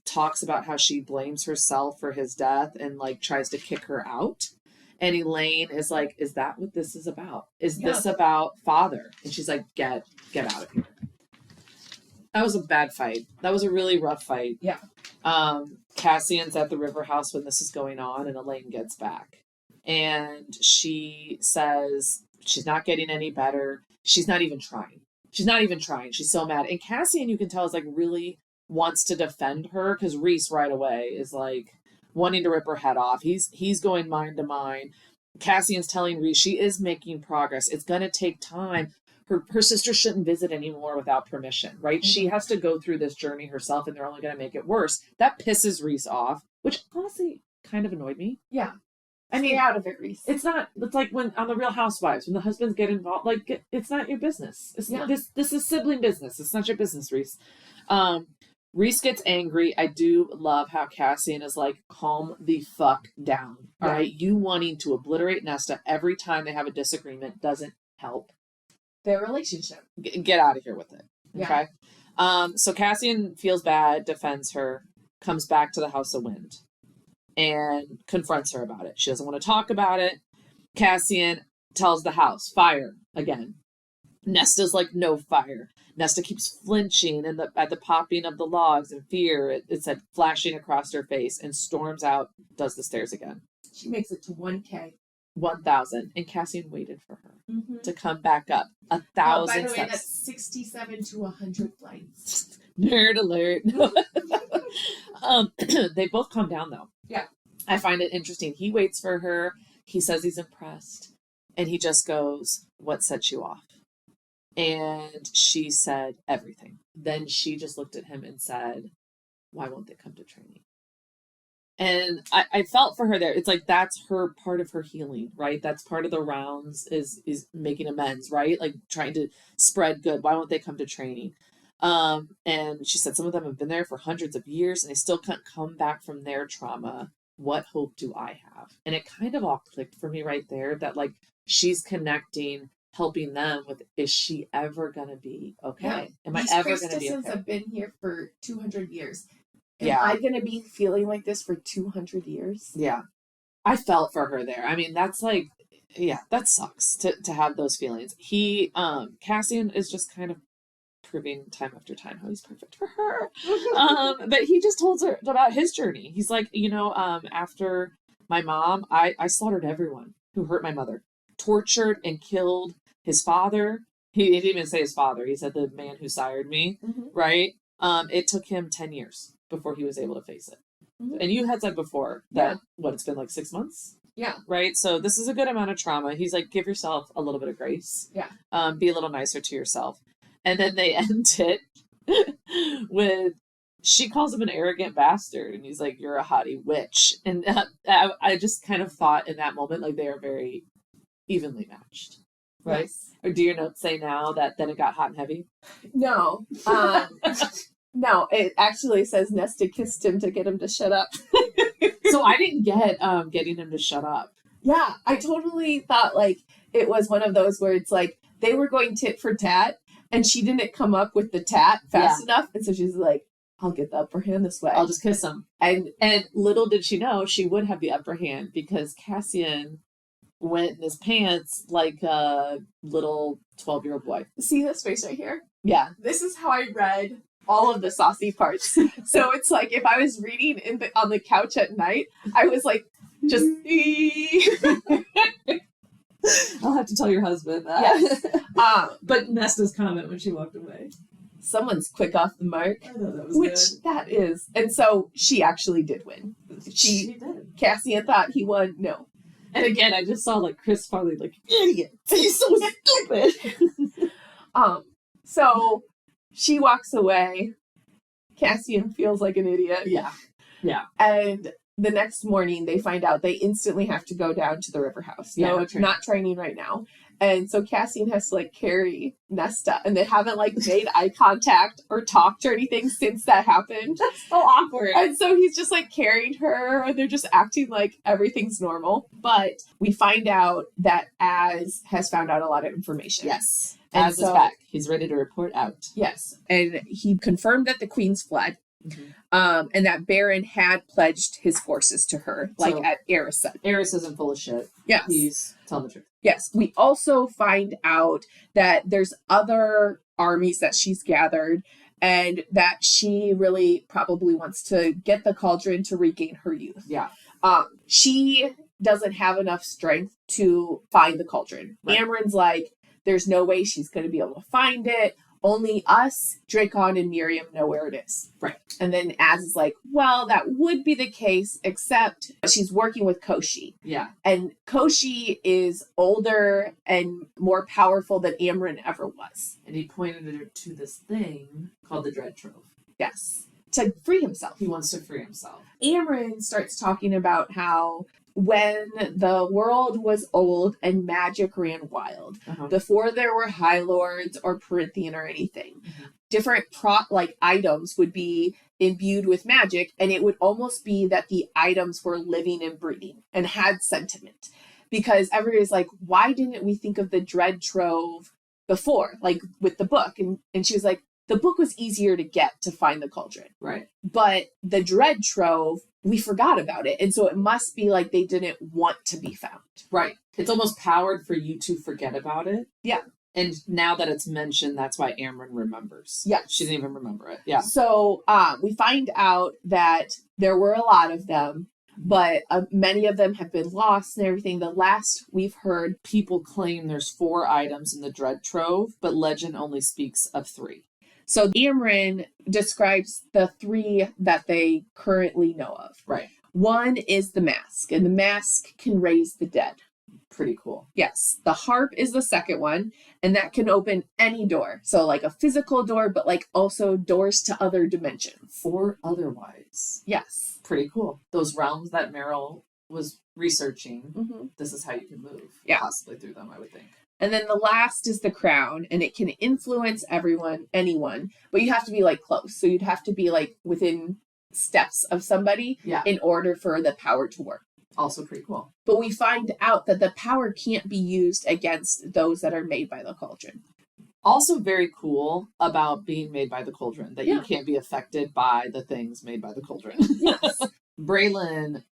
Talks about how she blames herself for his death and like tries to kick her out. And Elaine is like, is that what this is about? Is this about Father? And she's like, get out of here. That was a bad fight. That was a really rough fight. Yeah. Cassian's at the river house when this is going on, and Elaine gets back. And she says she's not getting any better. She's not even trying. She's so mad. And Cassian, you can tell, is like really wants to defend her, because Reese right away is like wanting to rip her head off. He's going mind to mind. Cassian's telling Reese she is making progress. It's going to take time. Her sister shouldn't visit anymore without permission, right? Mm-hmm. She has to go through this journey herself, and they're only going to make it worse. That pisses Reese off, which honestly kind of annoyed me. Yeah. I mean, stay out of it, Reese. It's like when on the Real Housewives, when the husbands get involved, like it's not your business. This is sibling business. It's not your business, Reese. Reese gets angry. I do love how Cassian is like, calm the fuck down. All right. You wanting to obliterate Nesta every time they have a disagreement doesn't help their relationship. Get out of here with it. Okay. So Cassian feels bad, defends her, comes back to the House of Wind, and confronts her about it. She doesn't want to talk about it. Cassian tells the house, fire again. Nesta's like, no fire. Nesta keeps flinching at the popping of the logs in fear. It said flashing across her face, and storms out, does the stairs again. She makes it to 1K. 1,000. And Cassian waited for her to come back up. 1,000 by the way, steps. that's 67 to 100 flights. Nerd alert. They both calm down though. Yeah. I find it interesting. He waits for her. He says he's impressed. And he just goes, what set you off? And she said everything. Then she just looked at him and said, why won't they come to training? And I felt for her there. It's like, that's her part of her healing, right? That's part of the rounds is making amends, right? Like trying to spread good. Why won't they come to training? And she said some of them have been there for hundreds of years and they still can't come back from their trauma. What hope do I have? And it kind of all clicked for me right there that like she's connecting, helping them with, is she ever going to be okay? Yeah. Am I ever going to be okay? Have been here for 200 years. Am I going to be feeling like this for 200 years? Yeah. I felt for her there. I mean, that's like, yeah, that sucks to have those feelings. Cassian is just kind of proving time after time how he's perfect for her. But he just told her about his journey. He's like, after my mom, I slaughtered everyone who hurt my mother, tortured and killed his father. He didn't even say his father. He said the man who sired me, right? It took him 10 years before he was able to face it. Mm-hmm. And you had said before that, it's been like 6 months? Yeah. Right? So this is a good amount of trauma. He's like, give yourself a little bit of grace. Yeah. Be a little nicer to yourself. And then they end it with, she calls him an arrogant bastard. And he's like, you're a haughty witch. And I just kind of thought in that moment, like they are very evenly matched. Right? Yes. Or do your notes say now that then it got hot and heavy? No. No, it actually says Nesta kissed him to get him to shut up. So I didn't get getting him to shut up. Yeah, I totally thought like it was one of those where it's like they were going tit for tat and she didn't come up with the tat fast enough. And so she's like, I'll get the upper hand this way. I'll just kiss him. And little did she know she would have the upper hand because Cassian went in his pants like a little 12-year-old boy. See this face right here? Yeah. This is how I read all of the saucy parts. So it's like if I was reading on the couch at night, I was like, just I'll have to tell your husband that. Yes. But Nesta's comment when she walked away. Someone's quick off the mark. I thought that was good. That is. And so she actually did win. She did. Cassian thought he won. No. And again, I just saw like Chris Farley like, idiot. He's so stupid. So she walks away. Cassian feels like an idiot. Yeah. And the next morning, they find out they instantly have to go down to the river house. Yeah, No, no it's training. not training right now. And so Cassian has to like carry Nesta, and they haven't like made eye contact or talked or anything since that happened. That's so awkward. And so he's just like carrying her, and they're just acting like everything's normal. But we find out that Az has found out a lot of information. Yes. And Az is back. He's ready to report out. Yes. And he confirmed that the queens fled. Mm-hmm. And that Baron had pledged his forces to her, like So- at Erisa. Eris isn't full of shit. Yes. He's telling the truth. Yes. We also find out that there's other armies that she's gathered, and that she really probably wants to get the cauldron to regain her youth. Yeah. She doesn't have enough strength to find the cauldron. Right. Amren's like, there's no way she's going to be able to find it. Only us, Dracon, and Miriam know where it is. Right. And then Az is like, well, that would be the case, except she's working with Koshi. Yeah. And Koshi is older and more powerful than Amren ever was. And he pointed her to this thing called the Dread Trove. Yes. To free himself. He wants to free himself. Amren starts talking about how when the world was old and magic ran wild, before there were High Lords or Perinthian or anything, different items would be imbued with magic, and it would almost be that the items were living and breathing and had sentiment. Because everybody's like, why didn't we think of the Dread Trove before, like with the book? And she was like, the book was easier to get to find the cauldron. Right. But the Dread Trove, we forgot about it. And so it must be like they didn't want to be found. Right. It's almost powered for you to forget about it. Yeah. And now that it's mentioned, that's why Amren remembers. Yeah. She didn't even remember it. Yeah. So we find out that there were a lot of them, but many of them have been lost and everything. The last we've heard, People claim there's 4 items in the Dread Trove, but legend only speaks of 3. so Amren describes the 3 that they currently know of. Right. One is the mask, and the mask can raise the dead. Pretty cool. Yes. The harp is the second one, and that can open any door. So like a physical door, but like also doors to other dimensions. Or otherwise. Yes. Pretty cool. Those realms that Meryl was researching, Mm-hmm. this is how you can move. Yeah. Possibly through them, I would think. And then the last is the crown, and it can influence anyone, but you have to be like close. So you'd have to be like within steps of somebody Yeah. in order for the power to work. Also pretty cool. But we find out that the power can't be used against those that are made by the cauldron. Also very cool about being made by the cauldron, that you Yeah. can't be affected by the things made by the cauldron. Yes. Braylon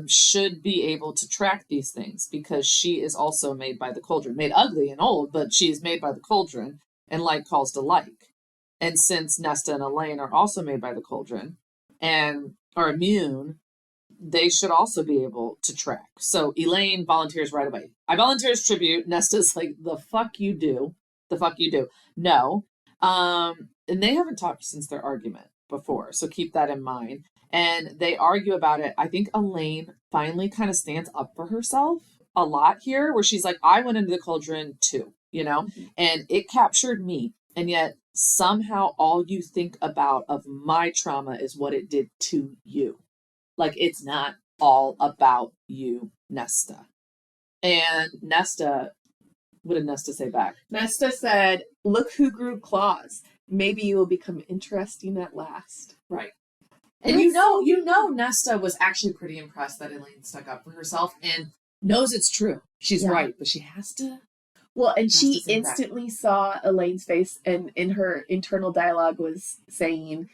should be able to track these things because she is also made by the cauldron. Made ugly and old, but she is made by the cauldron, and like calls to like. And since Nesta and Elaine are also made by the cauldron and are immune, they should also be able to track. So Elaine volunteers right away. I volunteer as tribute. Nesta's like, the fuck you do. The fuck you do. No. And they haven't talked since their argument before, so keep that in mind. And they argue about it. I think Elaine finally kind of stands up for herself a lot here, where she's like, I went into the cauldron too, and it captured me. And yet somehow all you think about of my trauma is what it did to you. Like, it's not all about you, Nesta. And Nesta, what did Nesta say back? Nesta said, look who grew claws. Maybe you will become interesting at last. Right. And you know Nesta was actually pretty impressed that Elaine stuck up for herself and knows it's true. She's right, but she has to. Well, and she to say that. instantly saw Elaine's face, and in her internal dialogue was saying,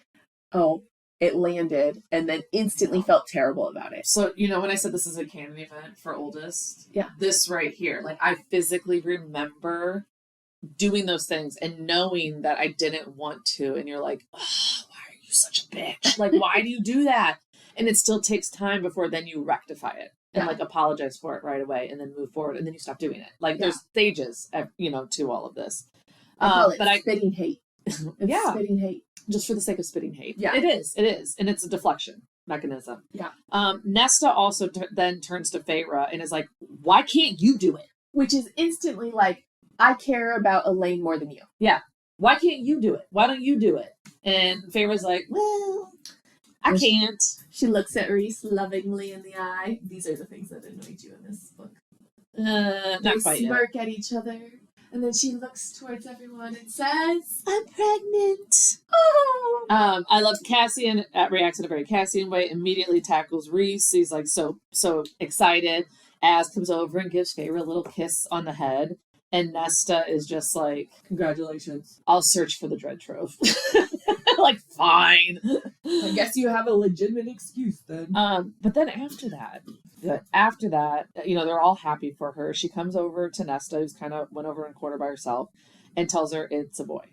oh, it landed, and then instantly felt terrible about it. So, when I said this is a canon event for oldest, Yeah. this right here, like, I physically remember doing those things and knowing that I didn't want to, and you're like, oh, why are you such a bitch? Like, why do you do that? And it still takes time before then you rectify it and like apologize for it right away and then move forward and then you stop doing it. Like, there's stages, to all of this. I call it but spitting hate. It's spitting hate. Just for the sake of spitting hate. Yeah. It is. And it's a deflection mechanism. Yeah. Nesta also then turns to Feyre and is like, why can't you do it? Which is instantly like, I care about Elaine more than you. Yeah. why can't you do it? Why don't you do it? And Feyre's like, well, I can't. She looks at Reese lovingly in the eye. These are the things that annoyed you in this book. Not They quite smirk at each other, and then she looks towards everyone and says, I'm pregnant. Oh! I love Cassian reacts in a very Cassian way, immediately tackles Reese. He's like so excited. Az comes over and gives Feyre a little kiss on the head. And Nesta is just like, congratulations. I'll search for the Dread Trove. Like, fine. I guess you have a legitimate excuse then. But then after that, you know, they're all happy for her. She comes over to Nesta, who's kind of went over in a corner by herself, and tells her it's a boy.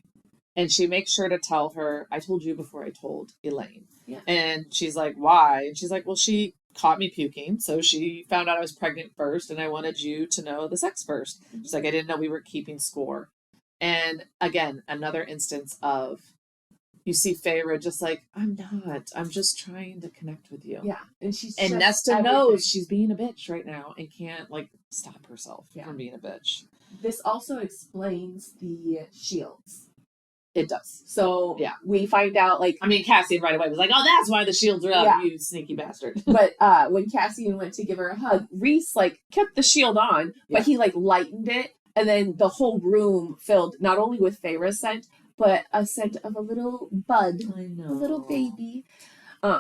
And she makes sure to tell her, I told you before I told Elaine. Yeah. And she's like, why? And she's like, well, she caught me puking, so she found out I was pregnant first, and I wanted you to know the sex first. Mm-hmm. She's like, I didn't know we were keeping score. And again, another instance of, you see Feyre just like, I'm just trying to connect with you. Yeah. And Nesta knows she's being a bitch right now and can't like stop herself from being a bitch. This also explains the shields. It does. So we find out, like, I mean, Cassian right away was like, oh, that's why the shields are up, you sneaky bastard. But when Cassian went to give her a hug, Reese like kept the shield on, but he like lightened it, and then the whole room filled not only with Feyre's scent, but a scent of a little bud. I know. A little baby.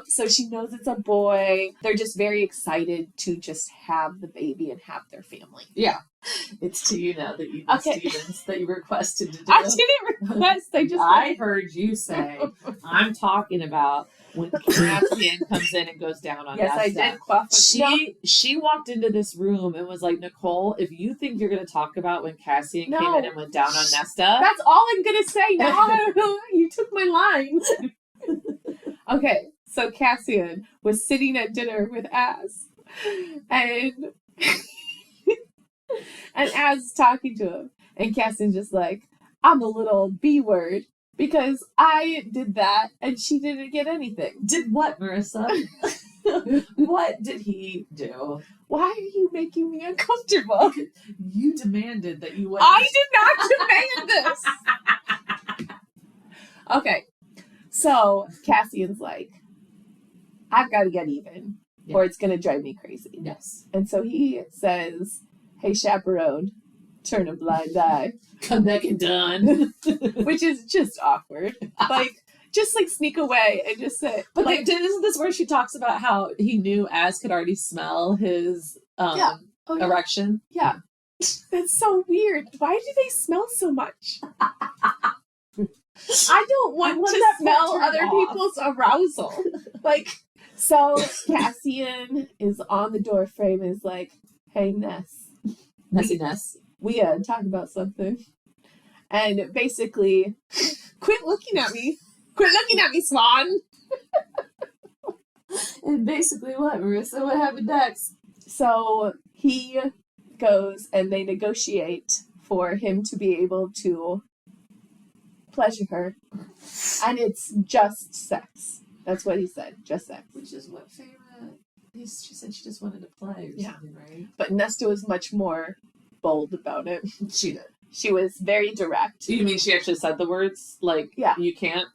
So she knows it's a boy. They're just very excited to just have the baby and have their family. Yeah. It's to you now that you Stevens that you requested to do. I didn't request. I heard you say, I'm talking about when Cassian comes in and goes down on Nesta. I did. Quaff she walked into this room and was like, Nicole, if you think you're going to talk about when Cassian came in and went down on Nesta. That's all I'm going to say now. You took my line. Okay. So Cassian was sitting at dinner with Az. And Az is talking to him. And Cassian's just like, I'm a little B word because I did that and she didn't get anything. Did what, Marissa? What did he do? Why are you making me uncomfortable? You demanded that you wouldn't. I did not demand this. Okay. So Cassian's like, I've got to get even or it's going to drive me crazy. Yes. And so he says, hey, chaperone, turn a blind eye. Come back and done. Which is just awkward. Like, just like sneak away and just say. But like, isn't this where she talks about how he knew Az could already smell his erection? Yeah. That's so weird. Why do they smell so much? I don't want to smell other people's arousal. Like, so Cassian is on the door frame and is like, hey, Ness. We talk about something. And basically, quit looking at me. Quit looking at me, Swan. And basically what, Marissa? What happened next? So he goes and they negotiate for him to be able to pleasure her. And it's just sex. That's what he said. Just sex. Which is what Feyre... She said she just wanted to play or something, right? But Nesta was much more bold about it. She did. She was very direct. You mean she actually said the words? Like, you can't?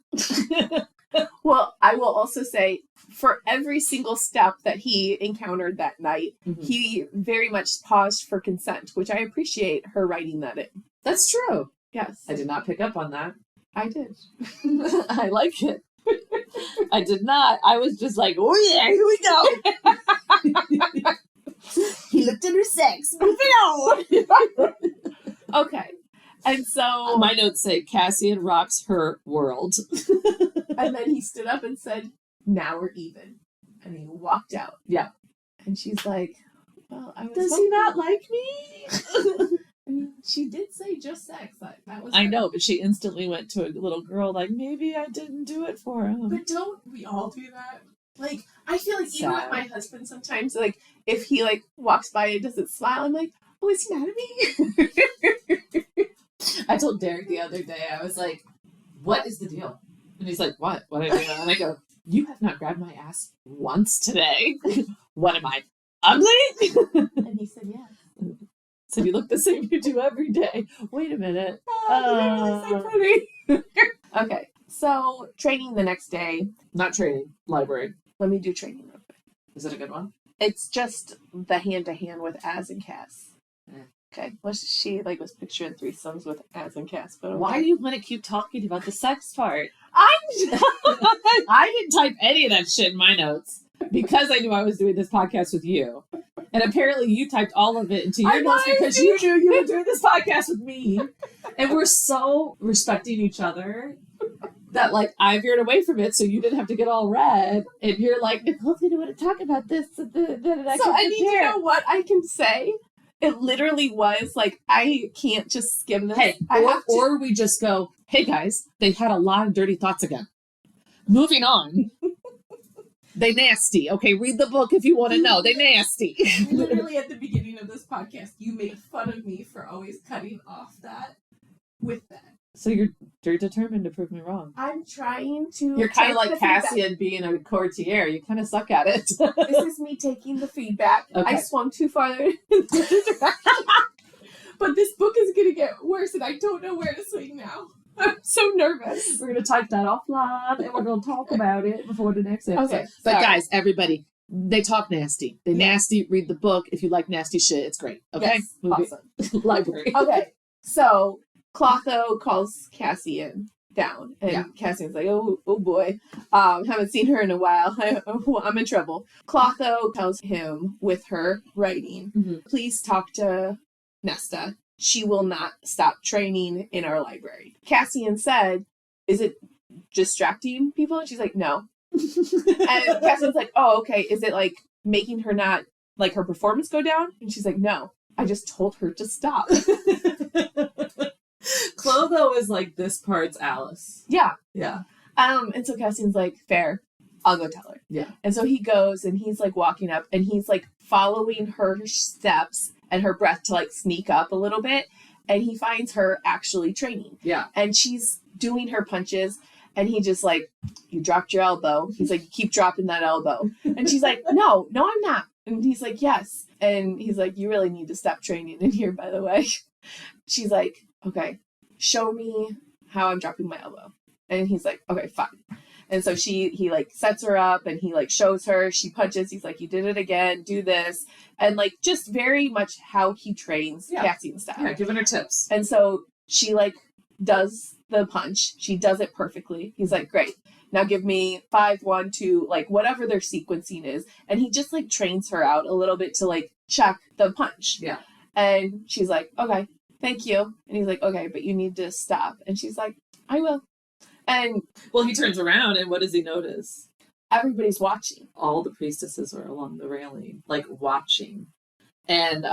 Well, I will also say, for every single step that he encountered that night, he very much paused for consent, which I appreciate her writing that in. That's true. Yes. I did not pick up on that. I did. I like it. I did not. I was just like, oh yeah, here we go. He looked at her sex. Move it on. Okay. And so... my notes say, Cassian rocks her world. And then he stood up and said, now we're even. And he walked out. Yeah. And she's like, well, Does he not like me? I mean, she did say just sex. That was I know, but she instantly went to a little girl like, maybe I didn't do it for him. But don't we all do that? Like, I feel like even with my husband sometimes, like, if he, like, walks by and doesn't smile, I'm like, oh, is he mad at me? I told Derek the other day, I was like, what is the deal? And he's like, what? What did I do? And I go, you have not grabbed my ass once today. What am I, ugly? And he said, yes. So you look the same you do every day. Wait a minute. You're so funny. Okay, so training the next day. Not training. Library. Let me do training real quick. Is it a good one? It's just the hand-to-hand with Az and Cass. Yeah. Okay, well, she was picturing threesomes with Az and Cass, but okay. Why do you want to keep talking about the sex part? I didn't type any of that shit in my notes because I knew I was doing this podcast with you. And apparently you typed all of it into your notes because you knew you were doing this podcast with me. And we're so respecting each other that, like, I veered away from it so you didn't have to get all red. And you're like, Nicole didn't want to talk about this. So I need to know what I can say. It literally was like, I can't just skim this. Hey, or we just go, hey guys, they've had a lot of dirty thoughts again. Moving on. They nasty. Okay, read the book if you want to know. They nasty. Literally at the beginning of this podcast, you made fun of me for always cutting off that with that. So you're determined to prove me wrong. I'm trying to. You're kind of like Cassian being a courtier. You kind of suck at it. This is me taking the feedback. Okay. I swung too far in the direction. But this book is going to get worse, and I don't know where to swing now. I'm so nervous. We're going to type that offline, and we're going to talk about it before the next episode. Okay, but sorry. guys, everybody, they talk nasty. They nasty. Read the book. If you like nasty shit, it's great. Okay? Yes, awesome. Library. Okay, so Clotho calls Cassian down, and Cassian's like, oh boy, haven't seen her in a while. I'm in trouble. Clotho tells him with her writing, please talk to Nesta. She will not stop training in our library. Cassian said, is it distracting people? And she's like, no. And Cassian's like, oh, okay. Is it like making her not, like her performance go down? And she's like, no, I just told her to stop. Clotho is like this part's Alice. Yeah. Yeah. And so Cassian's like, fair, I'll go tell her. Yeah. And so he goes and he's like walking up and he's like following her steps and her breath to like sneak up a little bit. And he finds her actually training. Yeah. And she's doing her punches. And he just like, you dropped your elbow. He's like, you keep dropping that elbow. And she's like, no, I'm not. And he's like, yes. And he's like, you really need to stop training in here, by the way. She's like, okay, show me how I'm dropping my elbow. And he's like, okay, fine. And so he like sets her up and he like shows her, she punches. He's like, you did it again, do this. And like, just very much how he trains Cassian style. Yeah, giving her tips. And so she like does the punch. She does it perfectly. He's like, great. Now give me 5, 1, 2, like whatever their sequencing is. And he just like trains her out a little bit to like check the punch. Yeah. And she's like, okay, thank you. And he's like, okay, but you need to stop. And she's like, I will. And well, he turns around and what does he notice? Everybody's watching. All the priestesses are along the railing, like watching. And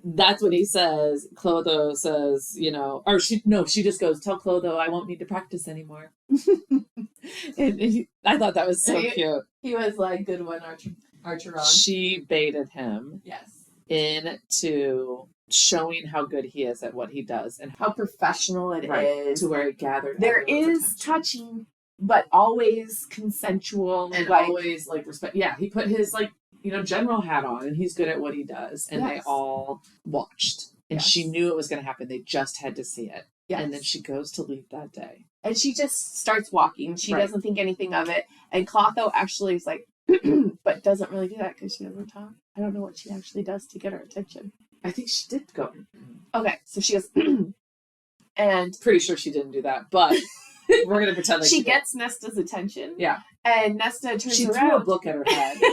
that's when he says, Clotho says, you know, or she just goes, tell Clotho I won't need to practice anymore. I thought that was so cute. He was like, good one, Archeron. She baited him into showing how good he is at what he does and how professional it is. To where it gathered. There is touching, but always consensual. And like, always like respect. Yeah, he put his like, you know, general hat on and he's good at what he does. And they all watched. And she knew it was going to happen. They just had to see it. Yes. And then she goes to leave that day. And she just starts walking. She doesn't think anything of it. And Clotho actually is like, but doesn't really do that because she doesn't talk. I don't know what she actually does to get her attention. I think she did go. Okay, so she goes, and pretty sure she didn't do that, but we're gonna pretend like she gets Nesta's attention. Yeah, and Nesta turns she around. Threw a book at her head. Do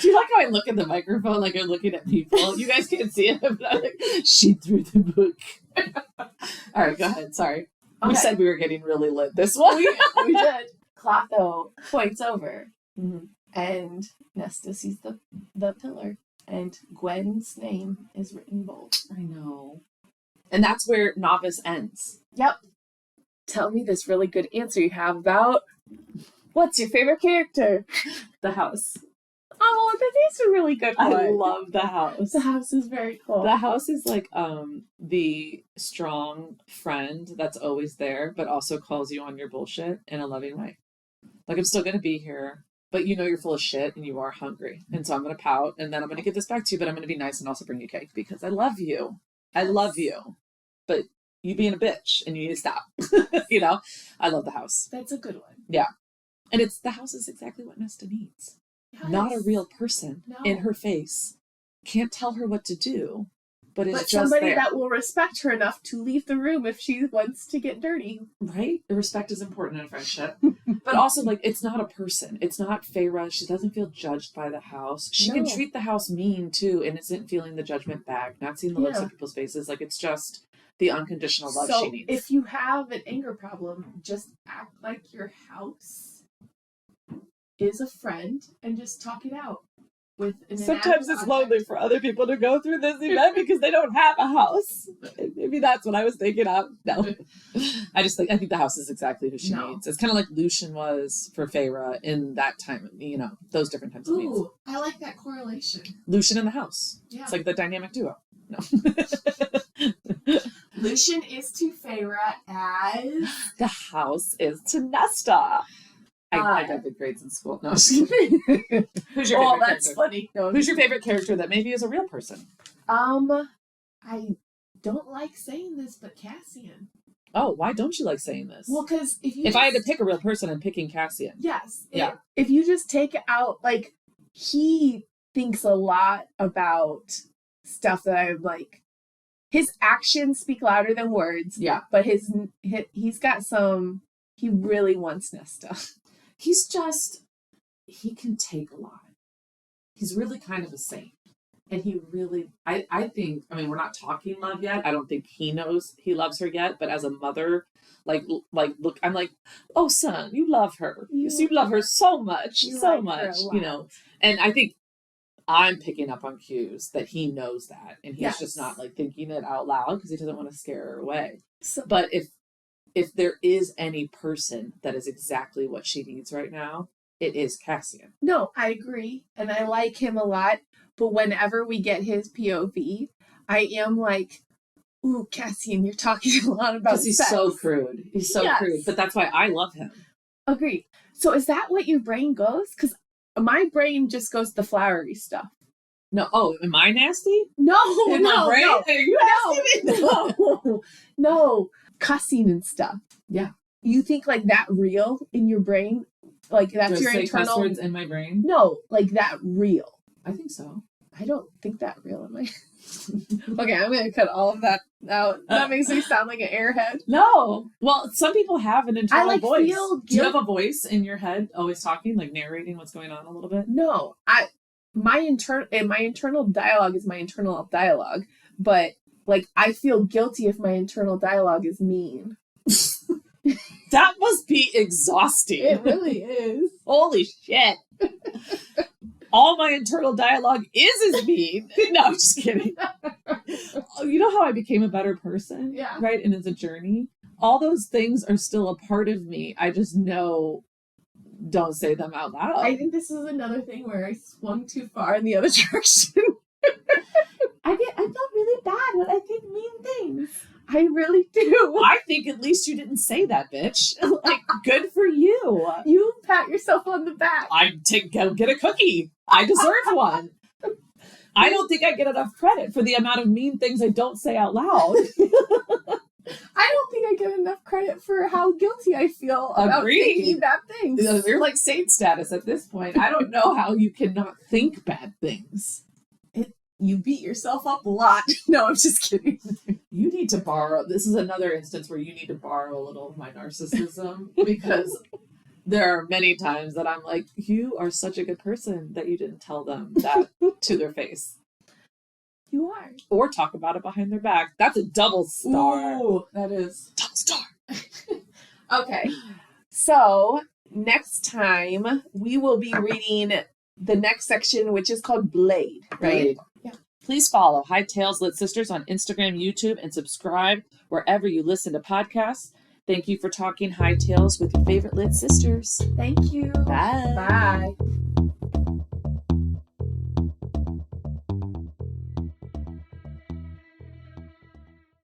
you like how I look at the microphone like I'm looking at people? You guys can't see it, but I'm like, she threw the book. All right, go ahead. Sorry, we said we were getting really lit this one. we did. Clotho points over, and Nesta sees the pillar. And Gwen's name is written bold. I know. And that's where Novice ends. Yep. Tell me this really good answer you have about what's your favorite character? The house. Oh, that is a really good one. I love the house. The house is very cool. The house is like the strong friend that's always there, but also calls you on your bullshit in a loving way. Like, I'm still going to be here. but you know you're full of shit and you are hungry. And so I'm going to pout and then I'm going to give this back to you, but I'm going to be nice and also bring you cake because I love you. I love you. But you being a bitch and you need to stop. You know? I love the house. That's a good one. Yeah. And the house is exactly what Nesta needs. Yes. Not a real person No. in her face. Can't tell her what to do, but it's just somebody there. that will respect her enough to leave the room if she wants to get dirty. Right? The respect is important in a friendship. But also, like, it's not a person. It's not Feyre. She doesn't feel judged by the house. She can treat the house mean, too, and isn't feeling the judgment back, not seeing the looks of people's faces. Like, it's just the unconditional love she needs. If you have an anger problem, just act like your house is a friend and just talk it out. Sometimes it's lonely for other people to go through this event because they don't have a house. Maybe that's what I was thinking of. No. I think the house is exactly who she needs. It's kind of like Lucian was for Feyre in that time, you know, those different types of needs. Ooh, I like that correlation. Lucian in the house. Yeah. It's like the dynamic duo. No. Lucian is to Feyre as the house is to Nesta. I got good grades in school. No, just kidding. Who's your favorite that's character? funny. No, Who's your favorite character that maybe is a real person? I don't like saying this, but Cassian. Oh, why don't you like saying this? Well, because if I had to pick a real person, I'm picking Cassian. Yes. Yeah. If you just take out, like, he thinks a lot about stuff that I'm like, his actions speak louder than words. Yeah. But he's got he really wants Nesta. He can take a lot. He's really kind of a saint. And he really, I think, I mean, we're not talking love yet. I don't think he knows he loves her yet. But as a mother, look, I'm like, oh, son, you love her. You love her so much, you know. And I think I'm picking up on cues that he knows that. And he's just not, like, thinking it out loud because he doesn't want to scare her away. But if there is any person that is exactly what she needs right now, it is Cassian. No, I agree. And I like him a lot. But whenever we get his POV, I am like, ooh, Cassian, you're talking a lot about sex. Because he's so crude. He's so crude. But that's why I love him. Agreed. So is that what your brain goes? Because my brain just goes the flowery stuff. No. Oh, am I nasty? No, in my brain? No. Are you nasty? No. Cussing and stuff. Yeah. You think like that real in your brain? Like that's your internal cuss words in my brain? No, like that real. I think so. I don't think that real in my Okay, I'm gonna cut all of that out. That makes me sound like an airhead. No. Well, some people have an internal voice. Do you have a voice in your head always talking, like narrating what's going on a little bit? No. My internal dialogue is my internal dialogue, but like I feel guilty if my internal dialogue is mean. That must be exhausting. It really is. Holy shit. All my internal dialogue is mean. No, I'm just kidding. You know how I became a better person? Yeah. Right? And it's a journey. All those things are still a part of me. I just know, don't say them out loud. I think this is another thing where I swung too far in the other direction. I felt really bad when I think mean things. I really do. I think at least you didn't say that, bitch. Like, good for you. You pat yourself on the back. Go get a cookie. I deserve one. I don't think I get enough credit for the amount of mean things I don't say out loud. I don't think I get enough credit for how guilty I feel about thinking bad things. You're like saint status at this point. I don't know how you cannot think bad things. You beat yourself up a lot. No, I'm just kidding. You need to borrow. This is another instance where you need to borrow a little of my narcissism because there are many times that I'm like, you are such a good person that you didn't tell them that to their face. You are. Or talk about it behind their back. That's a double star. Ooh, that is. Double star. Okay. So next time we will be reading the next section, which is called Blade, right? Blade. Yeah. Please follow High Tales Lit Sisters on Instagram, YouTube, and subscribe wherever you listen to podcasts. Thank you for talking High Tales with your favorite Lit Sisters. Thank you. Bye. Bye.